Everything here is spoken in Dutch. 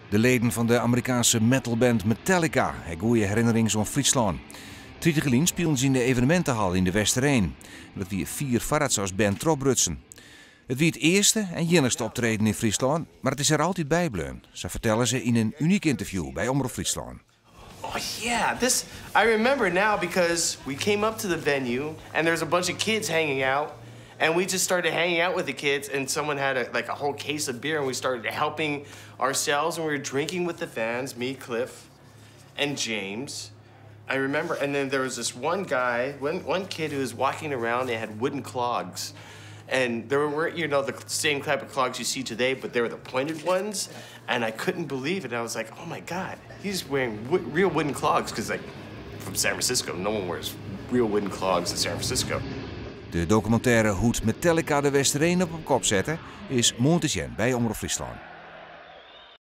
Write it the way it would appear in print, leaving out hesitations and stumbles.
De leden van de Amerikaanse metalband Metallica hebben goede herinneringen aan Friesland. 30 geleden speelden ze in de evenementenhal in de Westereen. Dat wie 4 varrats als band Trobrutsen. Het wie het eerste en enigste optreden in Friesland, maar het is er altijd bijbleven. Zo vertellen ze in een uniek interview bij Omroep Friesland. Oh yeah, I remember now because we came up to the venue and there's a bunch of kids hanging out. And we just started hanging out with the kids, and someone had a whole case of beer, and we started helping ourselves, and we were drinking with the fans, me, Cliff, and James. I remember, and then there was this one guy, one kid who was walking around, and had wooden clogs. And there were, the same type of clogs you see today, but they were the pointed ones, and I couldn't believe it. I was like, oh my God, he's wearing real wooden clogs, because from San Francisco, no one wears real wooden clogs in San Francisco. De documentaire Hoe Metallica de Westereen op kop zetten is momenteel bij Omroep Friesland.